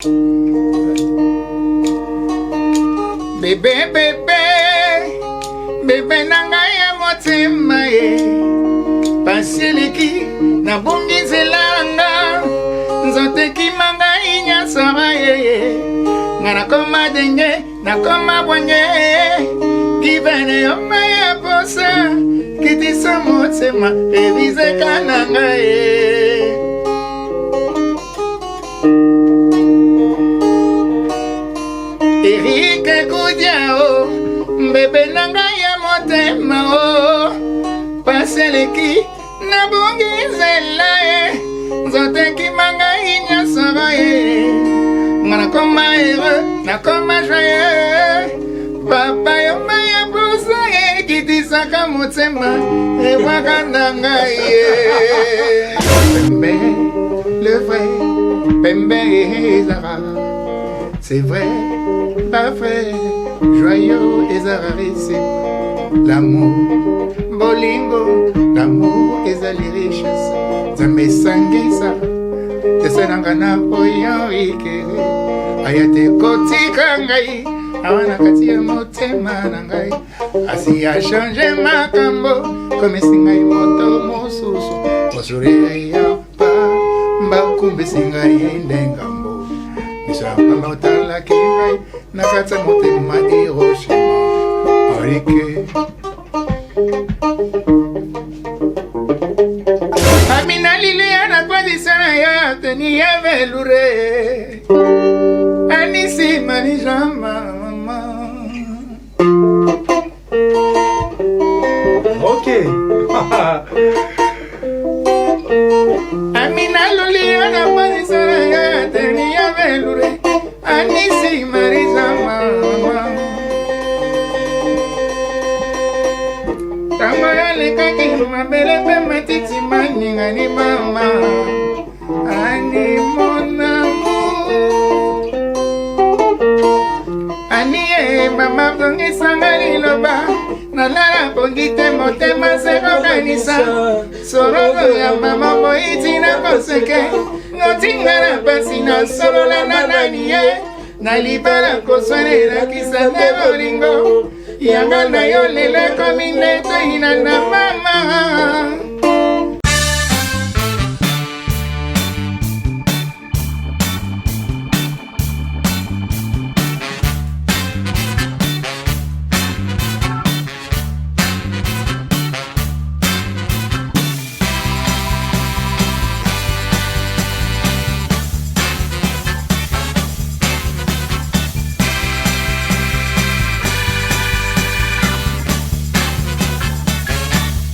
Bébé, bébé, bébé nanga ya motema ye Pasiliki na bungi zelanga Nzote kimanga inya sama ye Ngana koma denge, na koma bwanye Givene yoma ya posa Kitisa motema, evize kananga ye Erike Kudiao, bébé nanga ya motema o Paseleki na bungi zela e Nzote kimanga inya saba e Ngana koma heureux, na koma joyeux Papa yo maya posa e Kitisaka motema, e wakandanga ye Pembe, le vrai, Pembe et Zara C'est vrai, pas vrai, joyeux et zararissime. L'amour, bolingo, l'amour et la richesse. Zame sangisa, tesanangana oyo ikere. Ayate koti kangai, awana kati ya motema nangai. Asi a changé ma kambo, comme singai moto mosusu. Mosuri ya pa, mbakumbe singai ndengambo. Misha pamba utala kirai nakata motema Hiroshima Orike Amina lile anakwadi sana ya teni ya velure Anisi manijama mama Ok Amina lule anakwadi sana ya teni ya velure Anisi marisa mama Tango ya lekaki mabele pe matiti maninga ni mama Ani mon amour Ani mama bongi sangari loba Nalala bongi te motema se kokanisa Sorogo ya mama boiti na koseke Notinga na pasi na solo la nanani ye Nalibala koswane na kisande bolingo Yanga na yo lele komine to ina na mama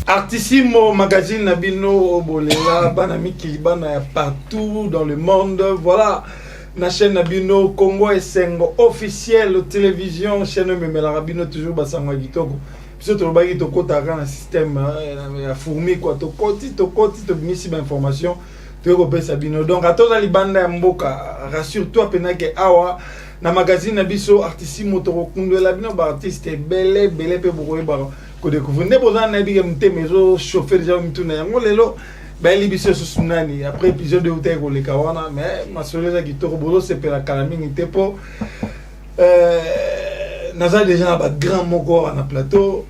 Artissimo magazine Nabino Bolela, Banamiki Bana partout dans le monde. Voilà, la chaîne Nabino Congo et Sengo officielle télévision, chaîne Memelarabino toujours Basangwa Gitoko. Puis tu le to kota un système a fourmi quoi to koti to misi information tu repères Sabino. Donc à toi Libanda Mboka, rassure-toi pena que awa na magazine Nabiso Artissimo to kundu la bino ba artiste belé pe beaucoup ba ko découvrir ne besoin na bi mte mezo chauffer déjà mtuna yango lelo ba libiso sunani après épisode de hotel ko le kawana mais ma soleza kitoko bozo c'est pour la calamine tepo naza déjà na grand moko na plateau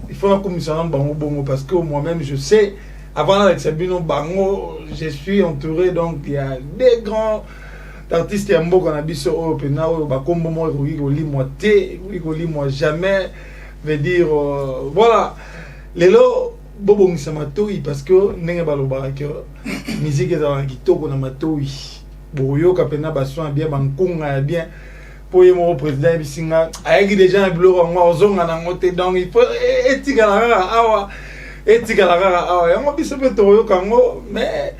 il faut la commission bango bongo parce que moi-même je sais avant avec Sabino bango je suis entouré donc il y a des grands artistes ya mboka na biso o pena o ba kombo mo ko limwa te ko limwa jamais veut dire voilà lelo bobo ngisamatoi parce que ndenge balobaka que musique ezalaka kitoko na matoi boyoka pena bason bien bankunga ya bien po ye mo président bisinga ayaki déjà na biloko ngo ozonga na ngote donc il faut etikala kaka awa yango biso pe toyoka ngo mais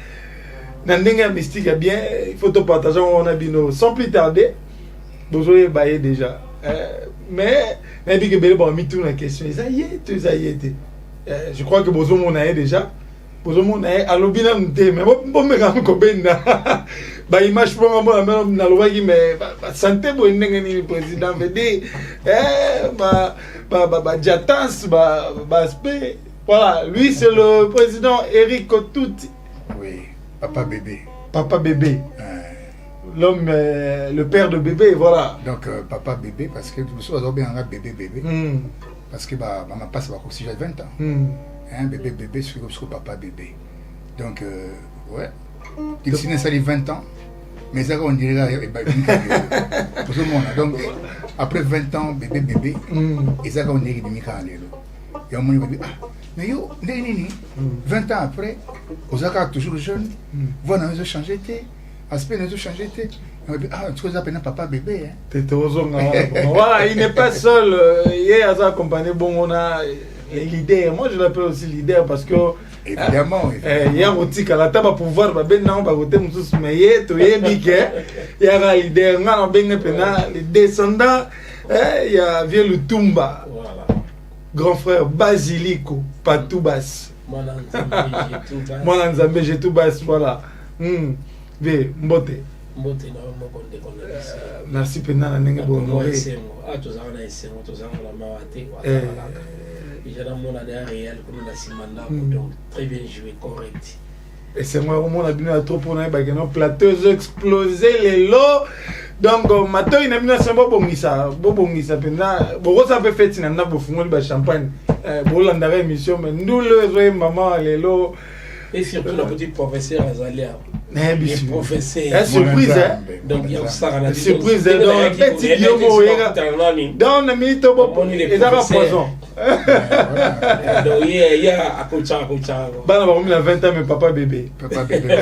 na ndenge ya mystique ya bien il faut to partager on a bino sans plus tarder bozoye baye déjà mais nabi que bele ba mi tout la question je crois que bozo mon a déjà bozo mon a alobina nte mais bon me ga ko benda ba image pour moi na lobaki mais santé bo ndenge ni président veut dire ba jatans ba aspect voilà lui c'est le président Eric Kotuti oui papa bébé l'homme, le père de bébé, voilà. Donc, papa bébé, parce que nous sommes bien un bébé bébé. Parce que maman passe par si j'ai 20 ans. Hein, bébé bébé, c'est comme papa bébé. Donc, ouais. Il s'est installé 20 ans. Mais ça, on dirait tout le monde. Donc, après 20 ans, bébé bébé, et ça, on dirait et on me dit, ah, mais yo, 20 ans après, on a toujours jeune, voilà, nous avons changé, aspect, nous avons changé. Ah, tu as appelé papa bébé. Voilà, il n'est pas seul. Hier, il a accompagné bon, on a leader. Moi, je l'appelle aussi leader parce que. Évidemment. Il y a un outil qui a la pouvoir, mais il y a un leader, les descendants, il y a Vieux Lutumba, grand frère Basilico, Patoubas. Moi, Nzambe, j'ai tout bas, voilà. Mbote. Merci Pena na ndenge bonoré. Donc très bien joué, correct. Et c'est moi au monde a bien trop pour na ba que non plateaux explosé les lots. Donc matin il a bien ça bobongisa Pena. Bo ça peut faire tina na bo fungoli ba champagne. Bo landa émission mais nous le maman les lots. Et surtout le petit professeur Azalia. Les professeurs. Surprise, hein? Donc il y a ça. Surprise, donc petit Guillaume, dans la minute, ils ont poison. Donc il y a Akocha. Bah, on a 20 ans, mais papa bébé. Papa bébé.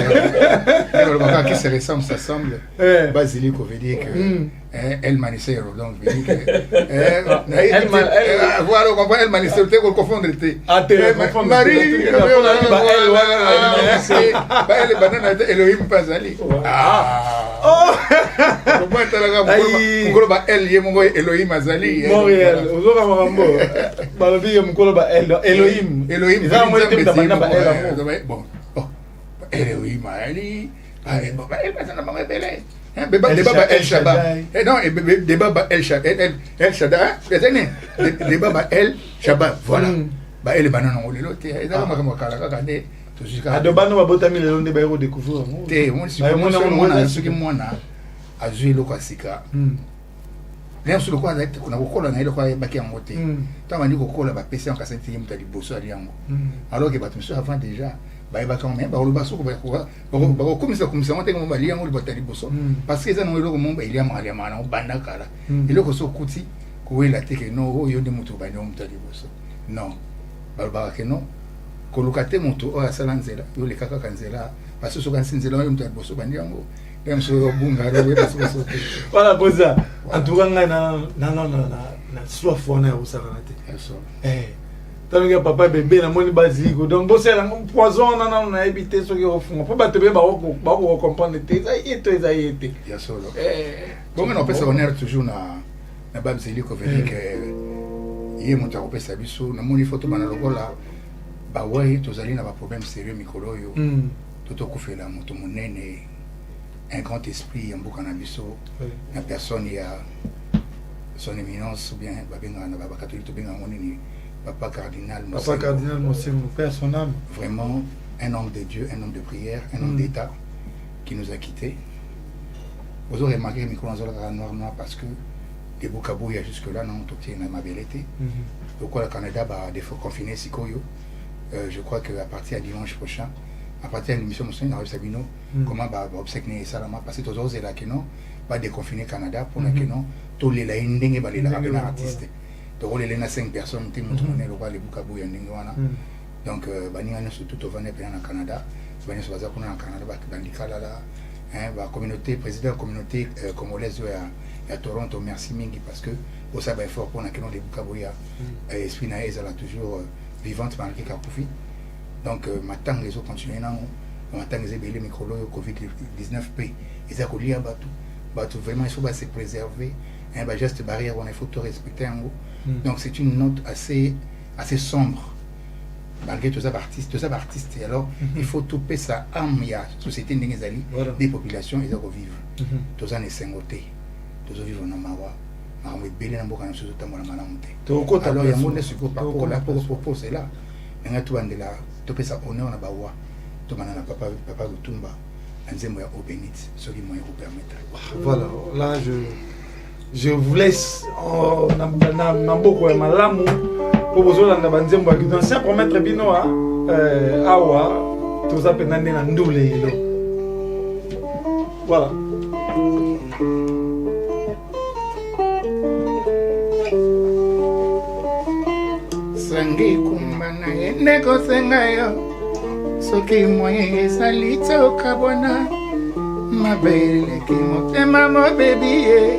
Alors, le qui se ressemble, ça semble. Basilico veut dire que. El Manicero, donc veut dire que. Voilà, on comprend El Manicero, tu confondre. Ah, tu confondre. Marie, elle banane Elohim Pazali. Ah. Comment tu as elle Elohim Azali. Montréal, vous avez un mambo. Balobi mukoloba Elohim. Elohim. Bon. Elohim Ali. Elle va s'en avoir belé. Débat El Shabbat. Non, débat El Shabbat. El Shabbat. Débat El Shabbat. Voilà. Bah elle est banane on l'autre. Et là on va kala adobano babotami lelo nde bayeko découvrir te mona soki mwana azwi eloko asika lelo soki lokwa azali na kokola na eloko ayebaki yango te ntango bandi kokola bapesi yango kasani teye moto ya liboso ali yango alors ke bato mosusu avant déjà bayebaka yango me bakoloba soko bakokomisa yango te kamo bali yango libota ya liboso parce que eza nango eloko mo eliamaka nango banda kala eloko so okuti kowela te ke no oyo nde moto bandi yango moto ya liboso non balobaka ke non koluka te moto oyo asala nzela yo leka kaka nzela parce que soki ansi nzela oyo moto ya liboso bandi yango nde mosusu obunga voilà poza en tout cas ngai na soif wana ya kosakana te taloki papa bebe namoni Basilico donc bosala poison wana nano nayebi te soki ofunga mpo bato be bakocomprendre te eza ye to eza ye te ya solo bongo na opesa honneur toujours na Basilico veut dire que ye moto akopesa biso namoni foto bana lokola bawai tozali na problème sérieux mikolo oyo totokufela moto monene un grand esprit ya mboka na biso na personne ya son éminence ou bien babengana na bacatholique tobengana nini papa cardinal Mosengo, père son âme. Vraiment un homme de Dieu, un homme de prière, un homme d'État qui nous a quittés. Vous aurez remarqué que Mikolo Nzola noir parce que des Bukabouya jusque-là, non, tout est ma bellité. Donc, le Canada va des fois confiner Sikoyo. Je crois qu'à partir de dimanche prochain, à partir de l'émission Moussine, Arab Sabino, comment va obséquer Salama, parce que tous autres, là, que non, va déconfiner Canada pour la que non, tous les laïndings et les artistes. Donc, les 5 personnes, qui montrent les Bukabouya, donc, surtout au Canada, la communauté, président de la communauté congolaise à Toronto, merci Mingi parce que au ça va fort pour la question des Bukabouya, esprit naïs elle a toujours vivante malgré Kakoufi. Donc maintenant les autres continuent non, maintenant les ébélés micro Covid 19 ils ont collé à bateau vraiment il faut se préserver, un geste barrière on il faut tout respecter en gros. Donc c'est une note assez sombre. Malgré tous ces artistes, alors il faut tout payer ça âme, il y a société des populations, ils doivent vivre. Tous les Sengoté, tous vivent en Amawa, Maramé Bélé, Namboka, Namsoto, Tamola Malamute. Alors il y a un monde sur le parcours là, pour cela. Mais tout le monde là, tout payer ça honneur na bawa, tout le monde papa Lutumba, nzembo ya Obénite soki moyen permettre. Voilà, là je vous laisse na mboko ya malamu po bozolanda banzembo ya kitu ancien promettre bino awa toza pena nde na ndule elo. Voilà. Sangi kumbana yende kosenga yo soki moye ezali tokabona mabele ki motema mobebiye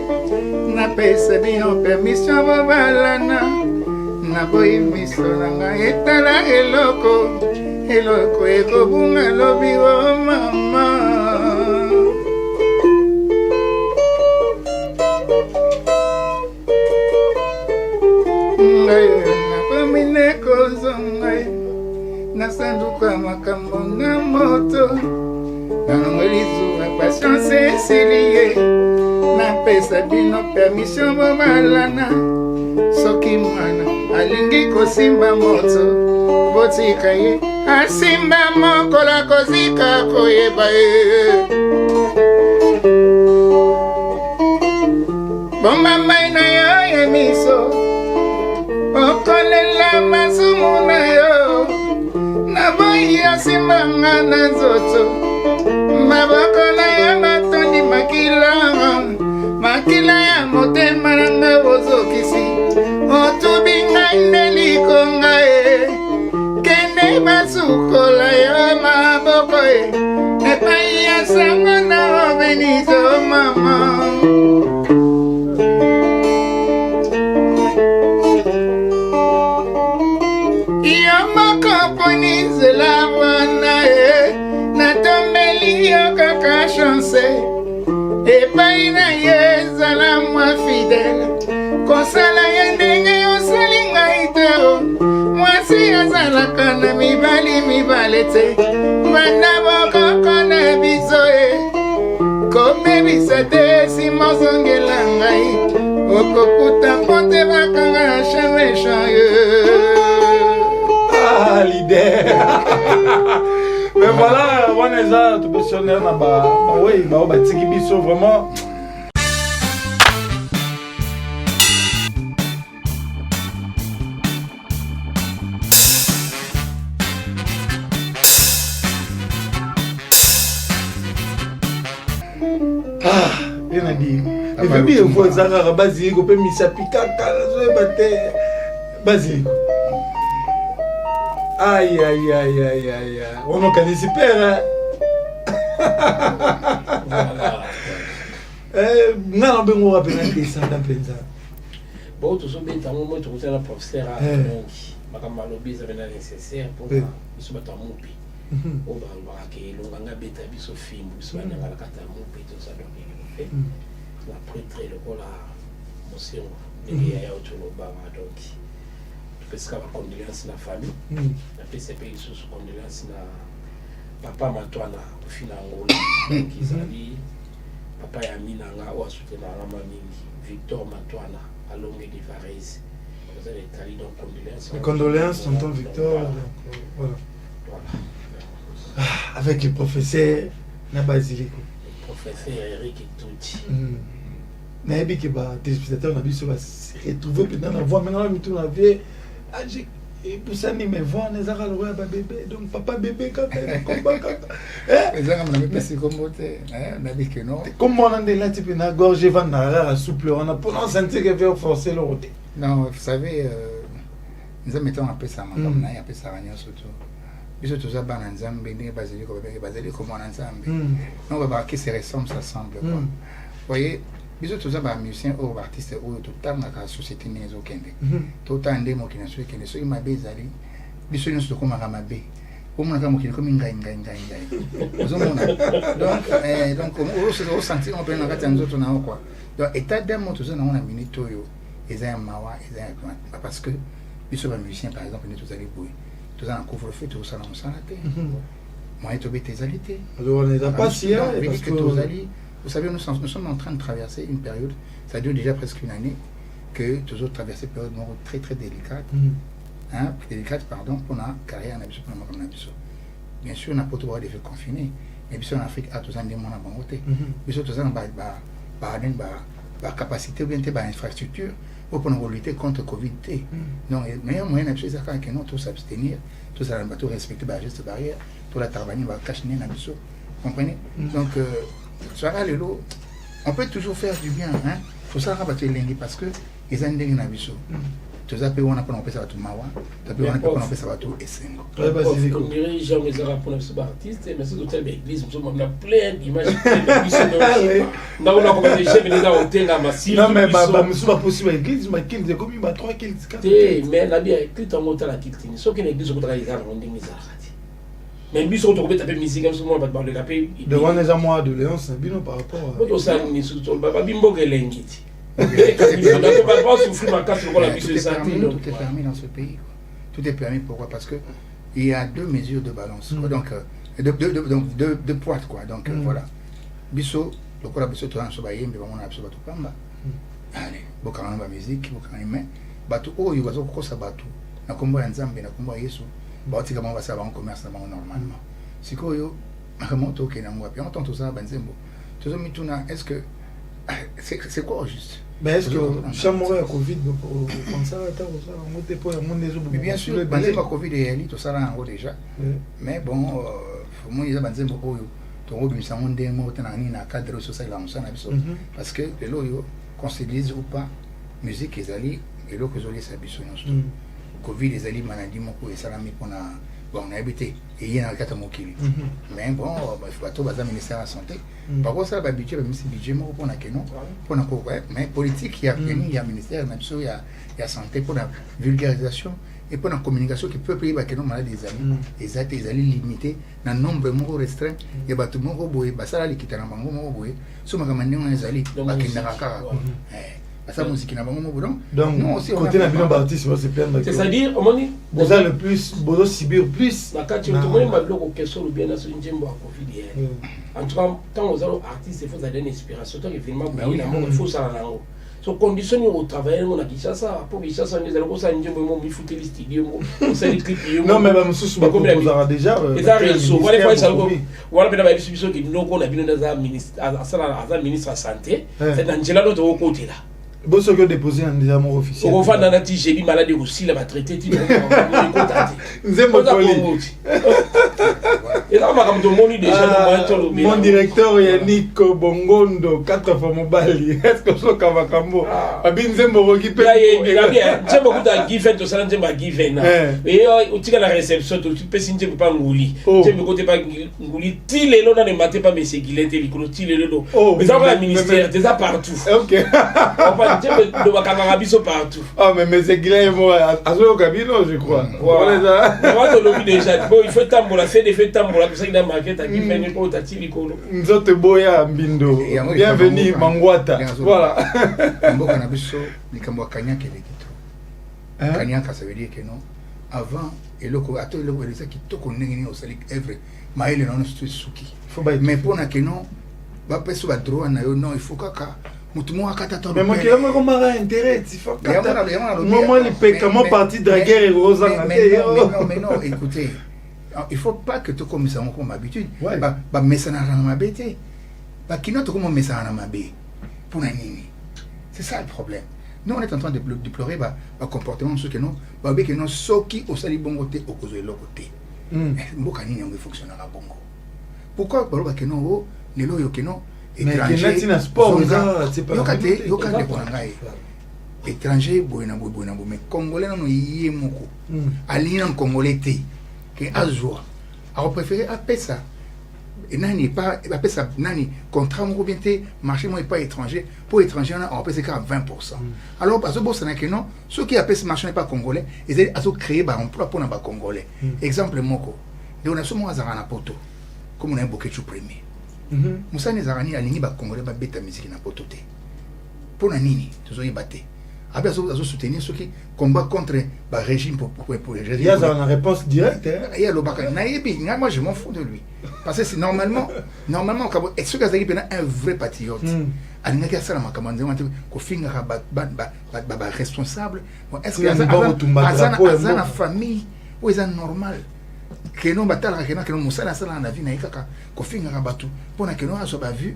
napesa bino permission bobalana naboyi miso na ngai etala eloko ekobunga lobi o mama nakomine kozonga nasanduka makambo na moto nanongoli zuwa patience esilie napesa bino permission bobalana soki mwana alingi kosimba moto botika ye asimba mokola kozika koyeba ye bomba mai na yo ye miso okolela masumu na yo naboyi asimbanga na nzoto maboko na yo matondi makila ya motema nanga bozokisi otubinga nde likonga e kende basukola yo maboko e epai ya sango na Obénite mama nzela wana natombeli yo kaka chance epai na ye ezala mwa fidele kosala ye ndenge osali ngai te mwasi azalaka na mibale te banda bokoko na biso komebisa te simozongela ngai okokuta mpo te bakanga na chamechan L'idée. Mais voilà, on est là, tout passionné, oui, tiki biso vraiment. Bien dit. Et puis il faut ça basilico peut misapika kala bate basilico. Aïe, on organise super, non, ben on va appeler ça dans penza. Bon, tout ça, mais t'as un moment où tu as un professeur à Longi, ma camarade ça va nécessaire pour ils se battent en moupi. On va voir que l'on a bêta biso film, soit dans la carte à moupi, tout ça donc il fait. La prêtre le rôle à monsieur, il y a autour de Baba donc. Parce qu'il y a condoléances dans la famille, la PCP sous condoléances na papa Matwana au final donc ils ont dit papa Yamina nga ou soutenir la mamie Victor Matwana à Longue de Varese. Vous avez étalé donc condoléances. Condoléances tonton Victor. Voilà. Avec le professeur na Basilico. Le professeur Eric Touti. Nabi qui va téléspectateur na biso va se retrouver pendant la voix maintenant nous tourne la vie. Et pour ça, mes voix, les arabes, bébé, donc papa bébé, quand même, combat, les arabes, on a pas si comme on a dit que non. Comment on a dit là, tu peux la gorge, van à souple, on a pour nous sentir qu'il veut forcer le roté. Non, vous savez, nous avons mis un peu ça, on a un peu ça, surtout. Ils sont tous à Bananzam, Béné, Basilico, comme on ensemble. On va voir qui se ressemble, ça semble. Vous voyez? Ils sont tous à musiciens ou artistes ou tout le temps dans la société n'est aucun. Tout le temps, des mots qui ne sont pas ceux qui m'ont bézali. Ils sont tous comme un ramabé. Au moins, comme une gagne. Donc, on se sentit on peut en faire un autre na quoi. Donc, état d'âme, tout ça, on a mis toyo. Ils ont un mawa, ils ont parce que ils sont musiciens, par exemple, ils sont tous allés bouillir. Tout ça, on couvre-feu, tout ça, on s'en a fait. Moi, ils sont bêtés alités. Alors, on n'est pas si bien. Vous savez, nous sommes en train de traverser une période, ça dure déjà presque une année, que tous autres traversent une période très très délicate. Délicate, pardon, pour la carrière en Abissou, pour la Bien sûr, on n'a pas tout droit de faire confiner. mais biso en Afrique a tous des mona bangote biso tous ba capacité ou bien ba infrastructure pour lutter contre Covid. Non, le meilleur moyen c'est que nous tous s'abstenir, tous à tout respecter les gestes barrières, tout la travailler va cacher na biso. Comprenez? Donc ça va le lot. On peut toujours faire du bien, hein. Faut ça rabattre les parce que ils ont des na biso. Tout ça peut on a pas on ça tout mawa, ça peut on a pas ça tout esengo. On dirait jamais ça pour les artistes, mais c'est tout à l'église, on a plein d'images de non on a commencé chez les gens au tenga massif. Non mais c'est pas possible l'église, mais qu'il est comme il 3 kills 4. Mais la bien tout en montant la kitine, sauf que l'église on travaille ça on dit misère. Mais lui sur trouver taper musique comme souvent pas parler la paix. Devant les amours de Léon Sabino par rapport à moi ça ni sur baba bimbo gelengiti. Tout est permis dans ce pays. Tout est permis pourquoi? Parce que il y a 2 mesures de balance. Donc deux poids quoi. Donc voilà. Biso, le quoi biso to anso baye mbe bamona biso batu pamba. Allez, bokana ba musique, bokana mais batu oyo bazo kosa batu. Na kombo ya Nzambe na kombo ya Yesu. Bati kama ba saba en commerce normalement. Sikoyo remonte au Kenya ngwa. Puis on entend tout ça banzembo. Tout ça mituna est-ce que c'est quoi au juste? Mais est-ce que chambre à Covid comme ça là on monte pour le monde des autres? Bien sûr, banzembo Covid et tout ça là en haut déjà. Mais bon moi ils banzembo oyo to robisa monde mo tanani na cadre social là on s'en a biso parce que les loyo qu'on se dise ou pas musique ezali et lo que zoli sa biso non Covid ezali maladie moko esalami pona bon on a habité et il y a kata mokili mais bon il faut tout baza ministère de la santé par contre ça ba budget ba misi budget moko pona que non pona ko mais politique il y a ministère na biso il y a santé pour la vulgarisation et pour la communication qui peut payer ba que non maladie des amis les ali limité na nombre moko restreint il y a ba tout moko boye ba sala likita na bango moko boye so makamande on ezali ba kindaka kaka ça musique na bango moko donc non aussi côté na bino artiste c'est plein de c'est-à-dire on dit vous avez le plus bozo subir plus la quand tu te mets bloc question ou bien na so njembo a Covid en tout cas quand vous avez artiste il faut ça donne inspiration toi événement il faut ça là so condition au travail on a dit ça pour que ça nous allons ça njembo mo mi foutre les studios on ça les clips non mais ba mususu ba proposera déjà et ça réseau voilà fois ça voilà peut-être ba biso qui non qu'on a bien dans un ministre à ministre de la santé c'est Angela l'autre côté là. Bon, ce que déposer un désamor officiel. On va dans la tige, j'ai dit maladie aussi, la va traiter. Et là, mon directeur Yannick Bongondo, 4 fois mobile. Est-ce que je suis Kambo? Abin Zembo qui peut. Il y a bien, j'ai beaucoup de given, tout ça, j'ai pas given. Et tu as la réception, tu peux signer pas ngouli. Tu peux côté pas ngouli. Ti les lots ne matent pas mes séguilets, les clôtis les lots. Mais ça va le ministère, déjà partout. Ok. De Wakamabiso partout. Ah, mais c'est qu'il est moi à ce cabino, je crois. Voilà. Moi, je l'ai déjà. Bon, il faut tambour, fait des fêtes tambour, tout ça, il a marqué, t'as dit, mais il t'a dit, nous autres, Boya, Bindo. Bienvenue, Mangwata. Voilà. Mboka-Nabiso, ni Kambo Kanyak et les Kanyak, ça veut dire que non. Avant, et le coup, à tout le coup, c'est qui te connaît au salik Evre, Maël et non, c'est Souki. Mais pour que non, va pas sur la droite, non, il faut qu'à. Mais moi qui aime comme un intérêt, il faut que moi les pécaments comment parti de la guerre et Rosa. Mais non, écoutez, il faut pas que tu comme ça comme habitude. Bah mais ça n'a rien à m'embêter. Bah qui note comment mais ça n'a m'embêter pour la nini. C'est ça le problème. Nous on est en train de déplorer bah comportement ceux que non, bah que non ceux qui au sali bongo té au cause de l'autre côté. Mboka nini on fonctionner à bongo. Pourquoi bah que non les loyo que non étranger sport étranger boyna mais congolais non yé moko alina congolais té que azwa alors préféré appeler ça et nani pas appeler ça nani contrat moko bien té marché moi pas étranger pour étranger on appelle ça qu'à 20%. Alors parce que bon ça n'a que non ceux qui appellent ce marché n'est pas congolais ils ont créé ba emploi pour na ba congolais exemple moko de on a souvent azara na poto comme on a évoqué tout premier. Moussa Nezarani a ligné ba congolais ba beta musique na potote. Pour na nini, tous y batté. Après ça vous soutenir ceux qui combattent contre ba régime pour le régime. Il y a une réponse directe. Il y a le baka naïbi, moi je m'en fous de lui. Parce que c'est normalement est-ce que Azali est un vrai patriote. Alinga ka sala makamande ko finga ba responsable. Est-ce que Azana famille ou est normal? keno batala keno musala sala na vie na ikaka ko finga rabatu pona keno aso ba vu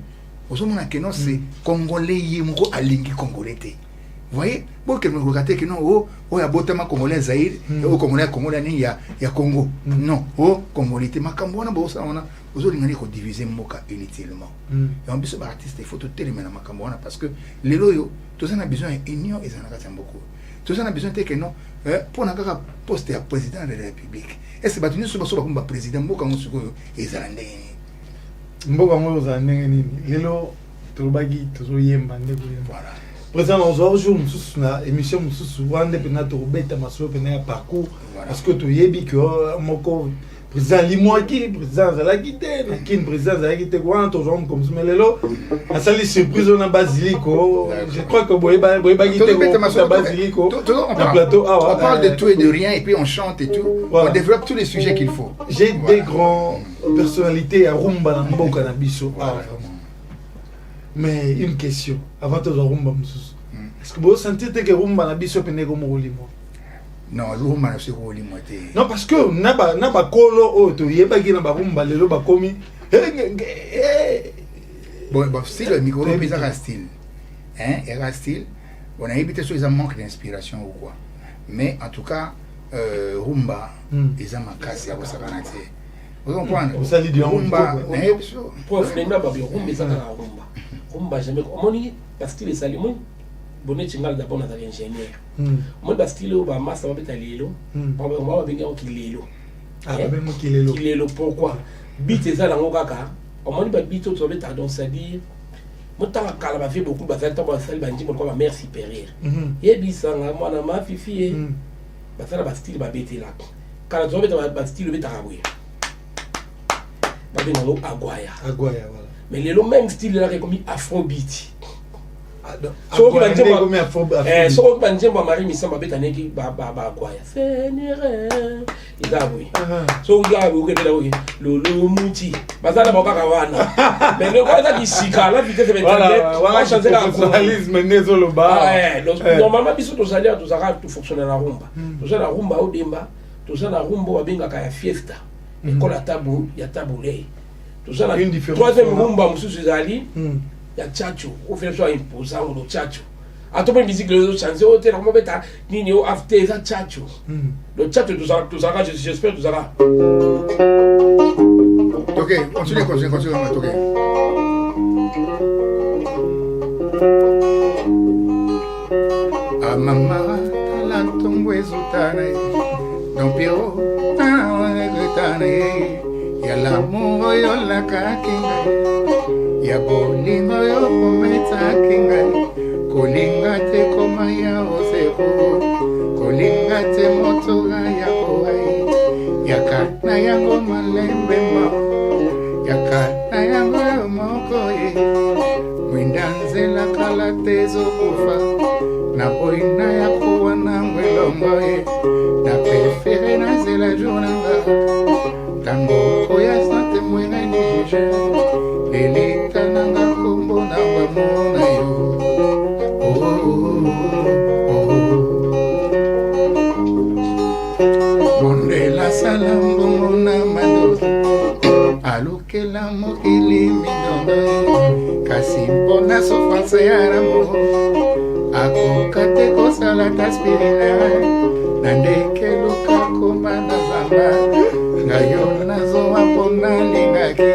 osomona keno c'est congolais yimoko alingi congolais te. Vous voyez, bon que nous regardez que non, oh, ya botama congolais Zaïre, oh congolais ni ya Congo. Non, oh congolais te makambo na bosa ona, ozo lingani ko diviser moka inutilement. Et on peut se artiste il faut tout télémena makambo na parce que les loyo, tout ça a besoin union et ça n'a pas beaucoup. Tout ça a besoin que non, pour na kaka poste ya président de la République. Est-ce que batuni so ba président moka ngosuko ezalande. Mboka ngo ezalande nini? Lelo tobagi tozo yemba ndeko yemba. Voilà. Président, on a aujourd'hui une émission souvent de beta maso pena parcours parce que tu yebi que moko président Limoaki président Zalagité qui président Zalagité quoi toujours comme ça mais lelo a sali surprise on a basilico je crois que boyeba gité basilico on plateau on parle de tout et de rien et puis on chante et tout on développe tous les sujets qu'il faut. J'ai des grands personnalités à Rumba na mboka na biso mais une question avant de rumba est-ce que vous sentez que rumba na biso pene comme rolimo? Non, rumba na se rolimo te. Non parce que na ba kolo o to yeba ki na ba rumba lelo ba komi bon style le micro pesa ka style era style on a évité sur les manque d'inspiration ou quoi mais en tout cas rumba ils ont makasi ya bosakana te. Vous comprenez? Vous allez dire rumba pour finir ba rumba ça na rumba. Rumba jamais omoni parce que les salimons bonnet chingal d'abord na ingénieur moi parce qu'il au ba massa ba beta lelo on va benga o kilelo ah ba benga kilelo pourquoi bit ezala ngo kaka omoni ba bit to beta donc c'est dire moi tant kala ba fait beaucoup ba ça ba sel ba ndi ko ba mère supérieure et bisanga moi na ma fifi ba ça ba style ba beta là kala to beta ba style beta rabouya ba benga ngo agwaya voilà. Mais le même style là comme afrobeat. So ko banjemba mari misamba betaneki ba kwaya. Senere. Idabui. So ngabu ukendela uke lolo muti. Bazala bokaka wana. Mais le quoi ça qui sika la vitesse de voilà changer la professionnalisme nezo lo ba. Donc normalement biso to salia to zaka to fonctionner la rumba. To zala rumba au demba, to zala rumba wa benga ka ya fiesta. École tabu ya tabule. Tout ça, une différence. Troisième rumba, monsieur Zali, il y a Tchatcho. On fait soit imposant ou le Tchatcho. À tout le monde, musique, le chanter, au terme, on va Nini, au after, ça Tchatcho. Le Tchatcho, tout ça, j'espère, tout ça. Ok, continue. Ok. Ah, maman, la tombe est soutane. Don Pierrot, ya l'amour yo la kakinga ya bolingo yo kometa kinga kolinga te koma ya oseko kolinga te motoga ya koai ya kana yango malembe ma ya kana yango moko ye mwindanzela kala tezo kufa na boina ya kuwa na mwelongo ye na prefere na zela jonanga tango koya sante mwena nije lelika nanga kombo na wamona yo mondela salambo mona mando alukela mokili minondo kasi mpona sofranse ya ramo akokate kosala taspirina na ndeke luka koma na zamba ngayo nazo wapona lingaki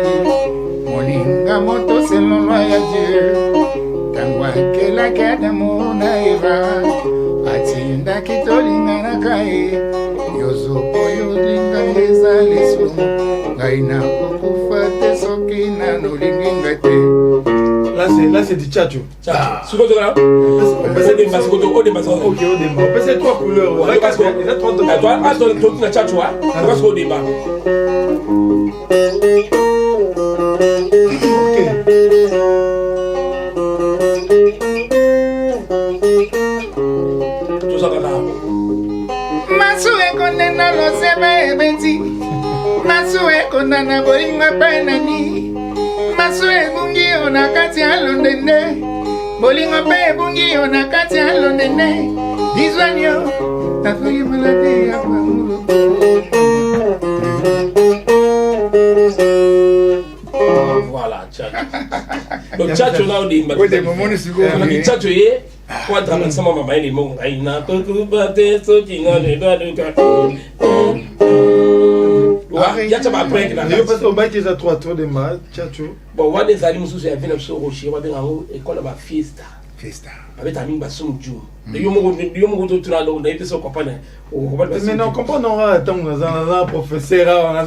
moninga moto selonwa ya Dieu tangwa kela kadamu na Eva atinda kitolinga na kai yozo oyo linga leza lesu ngaina kukufa te soki na nolinga te. Là c'est du tchatcho. Sur quoi là? Ok, au débat. On peut c'est trois couleurs. Il y a trois de toi, tu as tchatcho, hein? On va se au débat. Tout ça là. Masue konena lo sebe ebeti. Masue konana bolinga penani. Masue bungi ona kati ya londene. Bolinga pe bungi ona kati ya londene. Dizwanyo tafuye malade ya pamulu. Donc Tchatcho là on dit Oui, des moments de secours. on dit Tchatcho yé quoi drame ça maman il est mon il n'a pas que battre ce qui n'a pas de ouais ya taba après que na yo parce que ba ki za 3 tours de match Tchatcho bon wa des alimos sous ya vina so rocher wa benga école ba fiesta Fiesta. avec ami ba sumju yo mo to tuna do na ite so kopana o kopana mais non comprends attends on a un professeur on a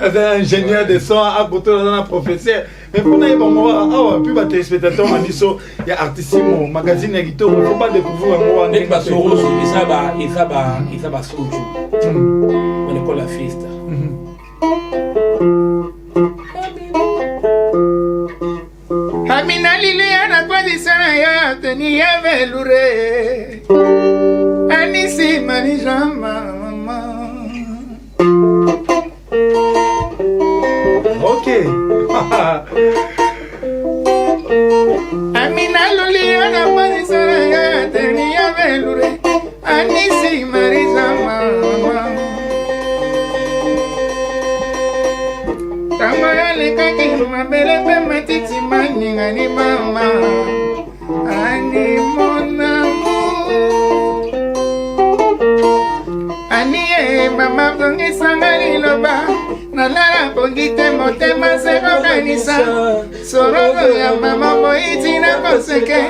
un ingénieur de son à côté on a un professeur mais pour nous bon moi puis ba téléspectateur on dit so il y a Artissimo magazine ya Gito on faut pas découvrir moi net ba so rocher ça ba sumju on école la fiesta Amina lilia na kwa disana ya teni ya velure Anisi manijama mama OK Amina lilia na kwa disana ya teni ya velure Anisi manijama mama Tango ya lekaki mabele pe matiti maninga ni mama Ani mon amour Ani mama dongi sangali loba Nalala pongite motema seko kanisa Sorogo ya mama boiti na koseke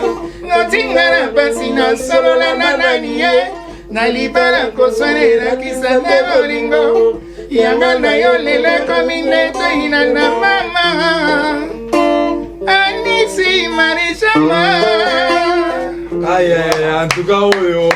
Ngotinga na pasi na sorola na naniye Nalibala koswane na kisande bolingo Yanga na yo lele komine to inana mama Anisi Marishama aïe en tout cas oyo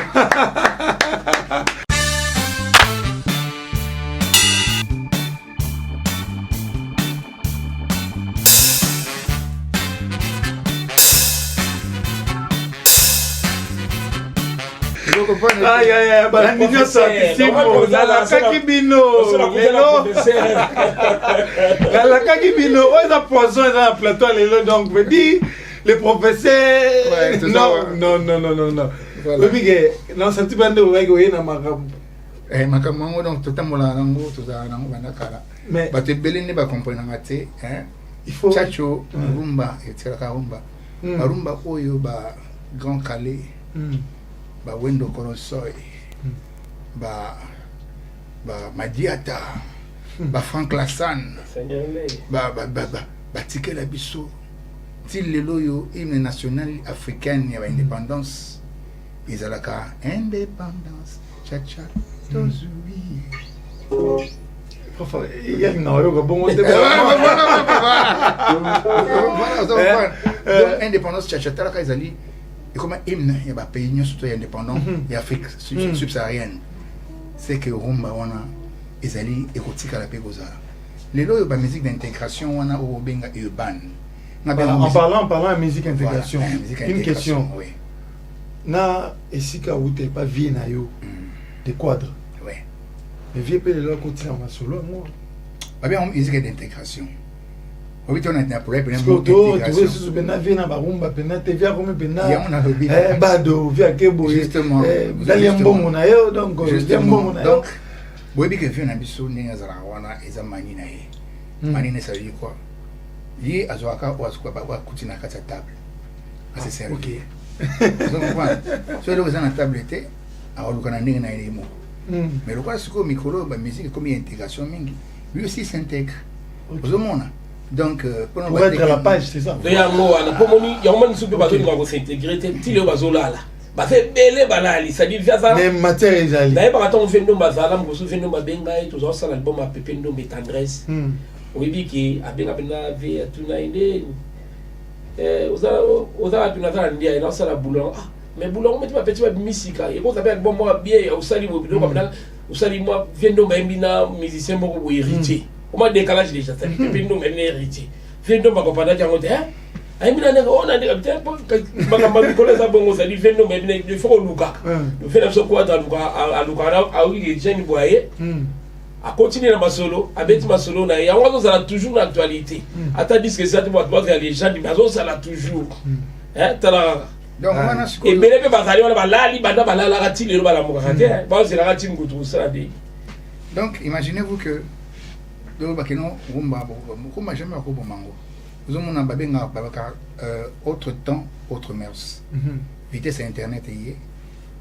aïe bana nyo Artissimo la kakibino lelo la kakibino oza poisson dans le plateau lelo donc me dit les professeurs Ouais, non le big non senti bande wego yena makambo Makambo donc totamola nango tozala nango bandakala mais bato ebele nde bakomprenanga te il faut Tchatcho rumba etikaka rumba barumba oyo ba Grand Calais ba Wendo Korosoy ba Madiata ba Frank Lassane ba tikela biso ti lelo yo hymne national africaine ya ba indépendance ezalaka indépendance Tchatcha tozui il y a une oyo bon donc indépendance Tchatcha talaka ezali et comme hymne il y a ba pays surtout indépendant et Afrique subsaharienne c'est que rumba wana ezali ekotika la pe kozala lelo yo ba musique d'intégration wana o benga urban en parlant de musique intégration voilà, une question oui na esika ute pas vie na yo de quadre oui mais vie pe lelo kotina ma solo moi ba bien musique d'intégration oui on a un problème pour tu veux bena vie na barumba pena te via comme pena ya on a rebi bado via kebo justement dali mbongo na yo donc justement na donc boyebi ke vie na biso ndenge azala wana eza mani na ye mani na sali quoi ye azwaka wasuka ba kutina kati ya table c'est ça OK donc voilà so le na table te awaluka na ndenge na ile mo mais le quoi siko mikolo ba musique comme intégration mingi lui aussi s'intègre aux hommes donc pour être à la page c'est ça de ya mo wana pomoni ya mo nsupe bazo ni ko s'intégrer te ti le bazo lala ba fait belé balali ça dit via ça mais matière ezali d'ailleurs par rapport au vendo bazala mo so vendo babenga et tout ça l'album a Pepe Ndo tendresse oui biki abenga bena ve tuna inde oza tuna tana ndia ina sala boulon mais boulon mais tu petit ba misika et quand ça fait bon moi bien au sali mo bido comme au sali moi vendo mbina musicien moko bo héritier au moins décalage déjà ça Pepe Ndo mbina héritier vendo ba kopana jango te ay mina ne on a des tempo ba mikolo za bongo sali vendo mbina il faut luka le fait so quoi dans luka a luka a oui jeune boyer a continuer dans ma solo a beti ma solo na ya wazo ça toujours l'actualité ata disque ça tu vois les gens mais ça la toujours tala donc wana siko et belebe bazali wana balali banda balala kati lelo bala moka kati ba c'est la kati ngutu ça de donc imaginez-vous que do bakeno rumba ko ma jamais ko bomango Nous avons autre temps, autre mœurs. Vitesse Internet est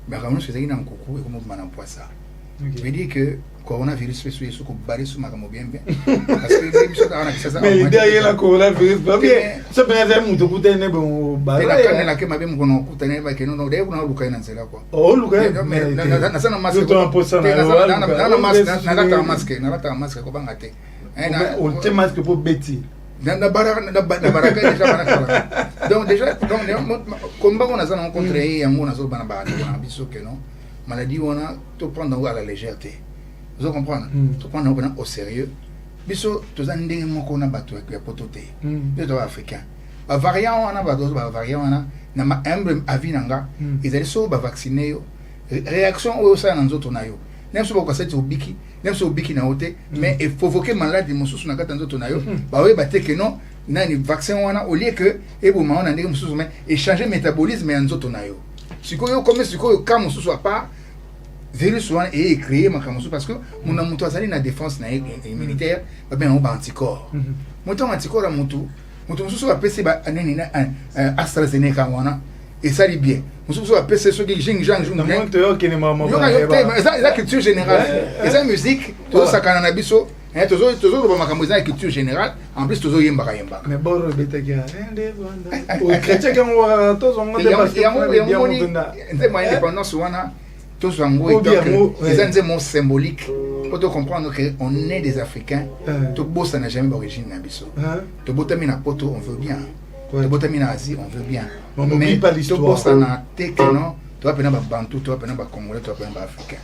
mais quand nous faisons un coucou et comment on emploie ça. Je veux dire que coronavirus fait ce qu'on barre sur ma bien parce que mais l'idée est la coronavirus pas bien ça peut être un mouton coûter ne bon barre la que m'a bien qu'on coûter ne va que non dès qu'on a lu kaina c'est là quoi oh lu kaina mais na sana masque tout en posant na masque ko bangate on te masque pour Betty na baraka donc déjà comme on a rencontré un mot na so bana ba na biso que non maladie on a tout prendre à la légèreté. Vous comprenez? Tout prendre au sérieux. Biso tous en ndenge moko na bato ya potote. Biso africain. Ba variant on a ba variant on a na ma emblème avis nanga. Ils allaient so ba vacciner yo. Réaction au ça na nzoto na yo. Nem so ba kaseti obiki, nem so obiki na hote, mais il faut provoquer maladie mosusu na kata nzoto na yo. Ba we ba te que non na ni vaccin wana au lieu que e bo ma on ndenge mosusu mais échanger métabolisme ya nzoto na yo. Sikoyo comme sikoyo ka mosusu a pas virus est créé parce que mon amour azali na défense na immunitaire ba ben on anticorps moto anticorps moto mususu ba pese ba aneni na AstraZeneca wana et ça dit bien mususu ba pese so ki jing na monte yo ki ne mama ça culture générale et ça musique to sakana na biso toujours ba makambo za culture générale en plus toujours yemba mais bon beta ki o chrétien que on tous on monde parce que indépendance wana tous en gros ils ont un mot symbolique pour te comprendre qu'on est des Africains. Tout beau ça n'a jamais d'origine nabiso. Tout beau termine à Poto on veut bien. Tout beau termine à Asie on veut bien. Mais tout beau ça n'a été que non. Tu vas prendre Bantou, tu vas prendre Congolais, tu vas prendre Africain.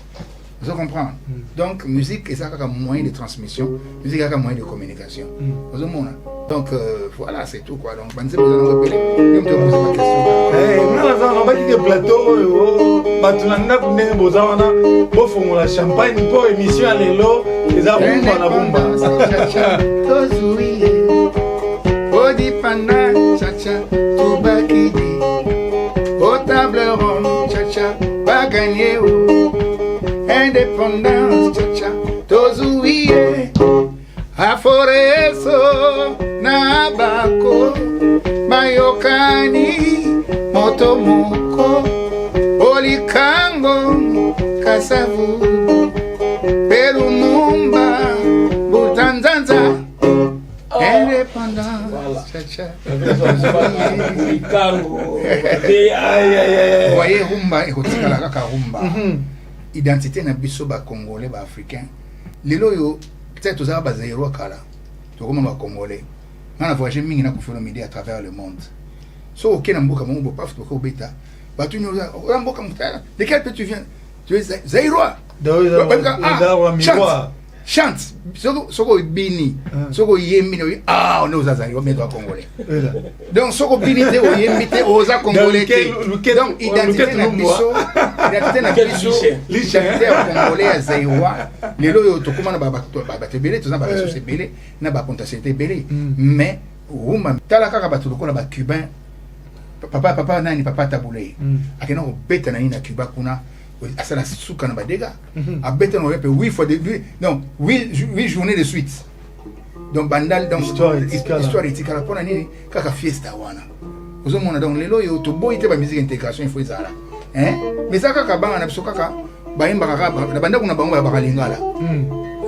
Vous comprenez? Donc musique est ça comme moyen de transmission, musique est comme moyen de communication. Vous comprenez? Donc voilà, c'est tout quoi. Donc Banzé vous allez rappeler. Je me pose ma question. On va dire plateau, Batulanda Kundé Bozawana, Bofon la champagne pour émission à l'élo, les arômes à la bomba. Odi Panda, Chacha, Tobakidi, au table ronde, Chacha, pas gagné. Indépendance, Chacha, Tozouie, Aforeso, Nabako, Mayokani, Motomoko, Olikango, Kasavu, Perumumba, Butanzanza, Indépendance, Chacha, Olikango, voyez Rumba et Hotikalaka Rumba. Identité na biso ba congolais ba africain lelo yo peut-être tous ba zairo kala to comme ba congolais na voyager mingi na kufuna media à travers le monde so ok na mboka mo pas to ko beta ba tu nous mboka mutala de quel pays tu viens tu es zairo chante soko bini soko yembi on est aux zairo mais to congolais donc soko bini te o yembi te aux congolais donc identité na biso identité na biso l'identité congolais à zairo lelo yo to komana ba tebele to na ba ressources belé na ba potentialité belé mais rumba tala kaka ba to ko na ba cubain papa nani papa tabulé akena ko beta na ina Cuba kuna asala suka na badega a beta no repe 8 fois de non 8 journées de suite donc bandal donc histoire itikala pona nini kaka fiesta wana ozomona donc lelo yo to boyite ba musique intégration il faut izala mais ça kaka banga na biso kaka bayimba kaka na banda kuna bango ba lingala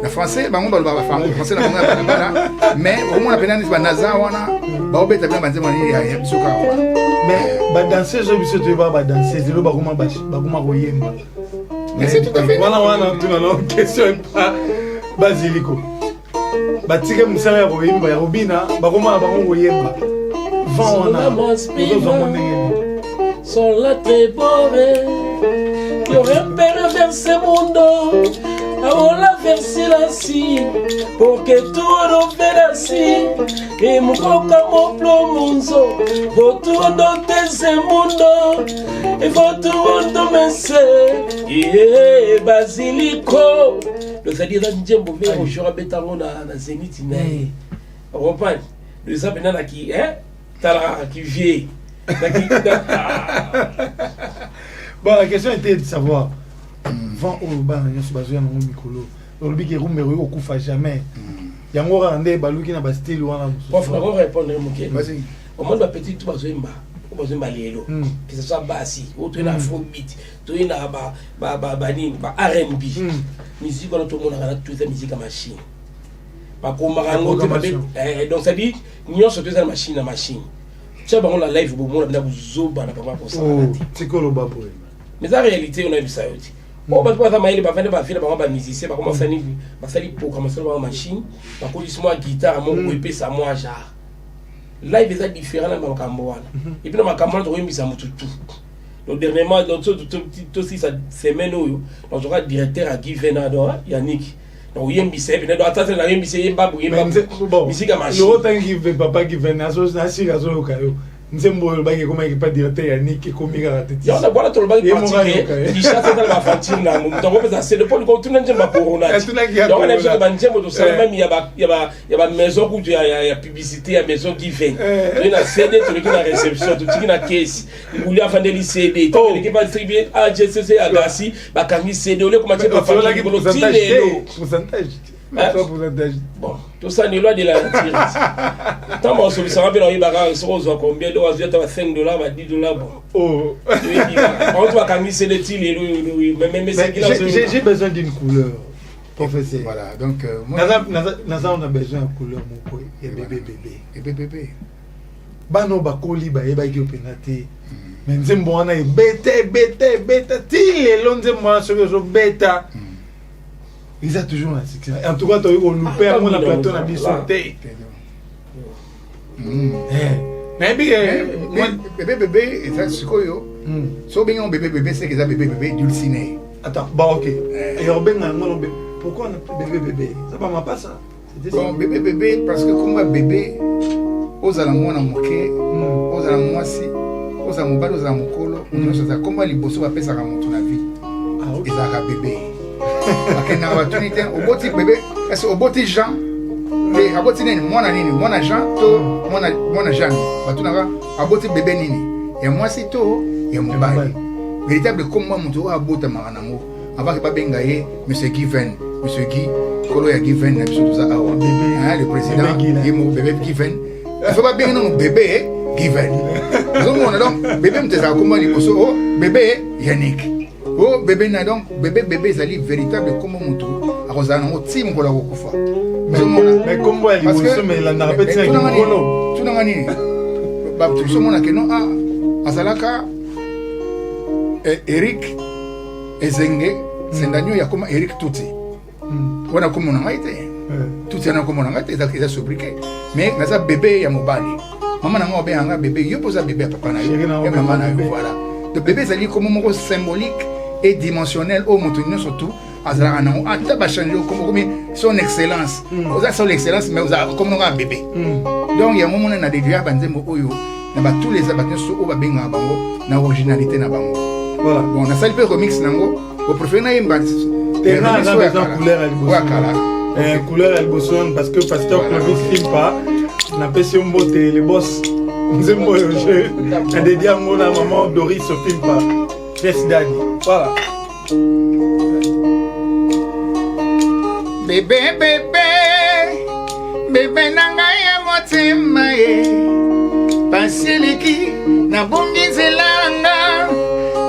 na français bango ba français na bango ba mais au moins penani ba naza wana ba obeta bien banze moni ya biso kaka mais ba danser je biso te ba danser zelo ba kuma koyemba mais c'est tout à fait voilà tu n'as question pas basiliko batika musala ya koyemba ya robina ba kuma bango koyemba vent wana son la tebore que repere verse mundo ahora verse la si porque todo verasi e mukoka mo plomunzo votundo tese mundo e votundo mese e basiliko le ça dit dans njembo mais on jura betango na zenith mais on comprend le ça benana qui tala qui vieille. Bon, la question était de savoir vent au bas, il y a ce besoin dans le micro. Le bic est roumé au coup jamais. yango rande baluki na ba style wana Prof, on va répondre moké. Vas-y. Au monde petit tout bazemba. Au bazemba lelo. Que ce soit bassi, ou tu na afrobeat, tu na ba nini, ba R&B. Musique on tout monde a toute musique à machine. Ba ko marango donc ça dit nous sommes tous à machine à machine. Tu sais on la live bon on a buzoba na papa pour ça. C'est quoi le babo? Mais en réalité on a vu ça aussi. On va pas maïle ba faire ba musicien ba commencer ni ba sali pour commencer ba machine ba ko moi guitare mon épée ça moi genre live est différent na makambo wana et puis na makambo wana to yembisa mutu tout donc dernièrement donc tout si ça semaine oyo donc je crois directeur à Guy Venado Yannick donc yembisa et puis na attendre na yembisa yemba musique à machine le temps qui veut papa qui vient na so na si gazo kayo nzembo le bagi comment il pas directeur Yannick comme il a tête ya on a voilà tout le bagi pratique il chasse dans la fantine là donc on peut c'est le point quand tout n'aime corona donc on a fait ban nzembo to ça même il y a maison où il y a publicité à maison qui vient il y a CD tout qui na réception tout qui na caisse il voulait vendre les CD tout qui va distribuer à GCC à Gassi ba kangi CD ole comment tu pas faire le pourcentage. Bon, tout ça n'est loin de la tirée. Tant qu'on se sera bien en Ibaran, se reçoit combien de $, $5, $10. Oh. On doit camisser le til et même j'ai besoin d'une couleur. Professeur. Voilà, donc moi on a besoin de couleur mon coin et bébé. Bano bakoli ba eba ki opénaté. Mais nzembo wana e beta til et lonzembo wana so beta. Ils ont toujours un succès. En tout cas, tu as eu un loupé à mon plateau na bisoté. Mais bébé, et ça c'est quoi yo? So bien bébé, c'est que ça bébé dulciné. Attends, bon ok. Et Robin pourquoi on a bébé? Ça va pas ça. Bon bébé parce que comme bébé aux alamons na moké, aux alamons si, aux amobalo aux amokolo, on ça comme liboso va pesa ka montu na vie. Ah OK. Ça bébé. Akena opportunité oboti bébé parce que oboti Jean et aboti nini mwana Jean to mwana Jean batunaka aboti bébé nini et moi c'est to et mon bali véritable comme moi muto abota maranango avant que pas bengaye monsieur Given monsieur Guy kolo ya Given na biso za awa bébé le président yemo bébé Given il faut pas bien non bébé Given donc bébé mteza comme ni boso bébé Yannick. Oh bébé na donc bébé zali véritable comme mutu akozana ngo tim ko la kokufa mais comme moi parce que mais la na répéter ngolo tu na ngani ba tu so mona que non azalaka Eric Ezenge sendanyo ya comme Eric Tuti wana comme na ngaite Tuti na comme na ngaite za sobriquet mais na za bébé ya mobali mama na ngo be anga bébé yo poza bébé papa na yo ya mama na yo voilà de bébé zali comme moko symbolique et dimensionnel au montonio surtout azala anango ata ba changer comme son excellence oza son excellence mais oza comme un bébé donc ya momona na devia banzembo oyo na ba tous les abattements so o ba benga bango na originalité na bango voilà bon na sali pe remix nango au préféré na yemba terrain na besoin couleur à couleur à boson parce que pasteur Clovis filme pas na pesi mbote les boss nzembo yo je na dédié à mon maman Doris au film pas Yes Daddy. Voilà. Bébé nanga ya motema ye pasiliki na bungizelanga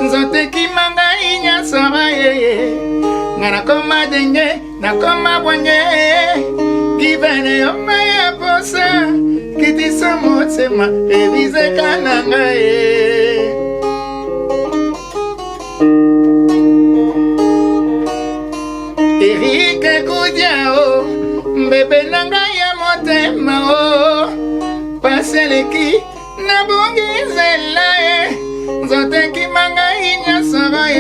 nzote kimanga inyasara ye ngana koma denge na koma bwenge givene yoma ya posa kitisa motema evize kananga ye Eric Koudiao, bébé nanga ya motema o paseleki na bongizela e nzote kimanga inyasara e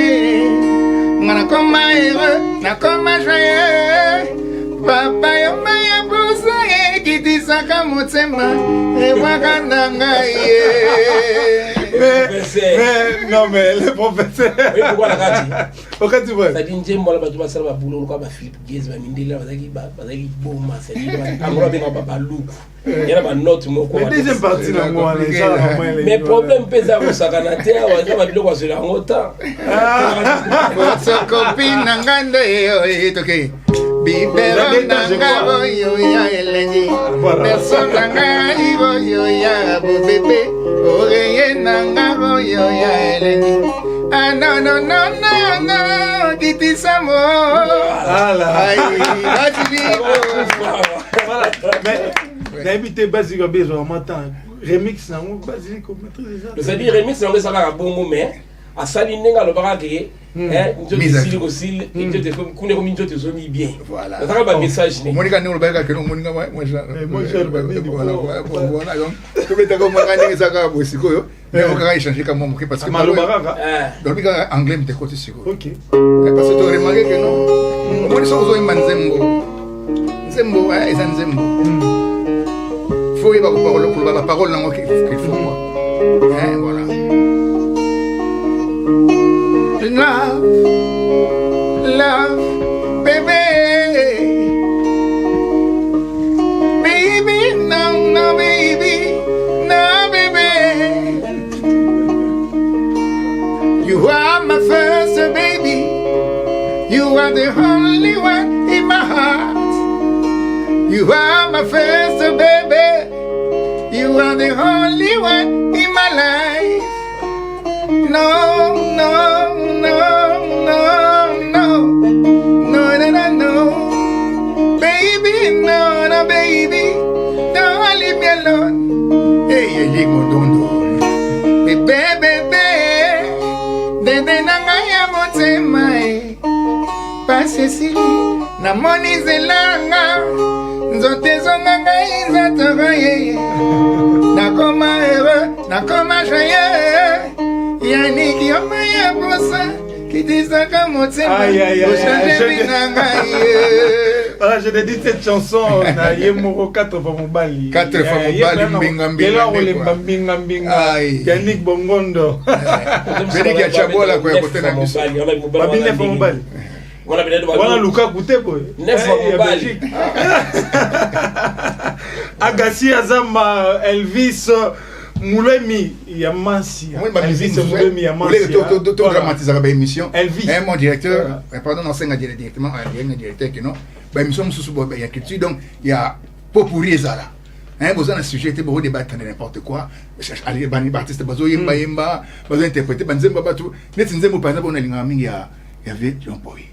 ngana koma heureux na koma joyeux papa yoma ya posa e kitisaka motema e wakandanga ye mais non mais le professeur oui pourquoi la gati pourquoi tu vois ça dit njembo la batu basala ba boulot quoi ba Philippe Guez ba mindela bazaki boma c'est dit angora benga ba look yana ba note moko mais deuxième partie na ngwa na ça mais problème pesa ko sakana te awa ba biloko sur la ngota votre copine ngande yo etoke Bibero nanga boyo ya elengi Berso nanga boyo ya bobebe Oreye nanga boyo ya elengi Ah non non non non non Kiti samo Aïe Mais n'habitez Basilico besoin matin remix na mo Basilico maîtrise ça. C'est-à-dire remix na ça la bon moment à sali nenga lo barake njote aussi njote kune comme njote zomi bien. Voilà. Ça va message ni. Monika ne olobaka que non monika moi voilà donc comme tu comme ngani saka bosiko yo mais on va échanger comme moi parce que malobaraka donc bika anglais me te côté siko. OK. Parce que tu remarqué que non moi so zo imbanzembo nzembo eza nzembo. Faut y avoir la parole dans qu'il faut quoi. Hein voilà. Love, love, baby. Baby, no, no, baby. No, baby. You are my first baby. You are the only one in my heart. You are my first baby. You are the only one in my life. No, no, no, no, no, no, no, no, no, baby, no, no, baby, don't leave me alone. Hey, hey, Modondo. Bebe, bebe, dede nangaya motema, passe sili, na moni zelanga, nzote zonga ngai nzatara ye, nakoma heureux, nakoma joyeux. Yannick Yomaya Bossa qui disait comme au voilà, je l'ai dit cette chanson, na yemoro 4 fois mon bali. 4 fois mon bali, mbinga. Yannick Bongondo. Yannick ya chabola kwa côté na biso. Babine fois mon bali. Voilà Luka Kouté boy. 9 fois mon bali. Agassi Azama Elvis Moulemi Yamasi. Elvis Moulemi Yamasi. Tout dramatisera ba émission. Elvis. Mon directeur, pardon, on s'engage directement à un directeur qui non. Ba émission sous il y a culture donc il y a popuri ezala. Besoin d'un sujet était beaucoup débattre de n'importe quoi. Aller bani artiste bazo yemba yemba, bazo interpréter banzemba batu. Net nzembo par exemple on a linga mingi ya avait John Boy.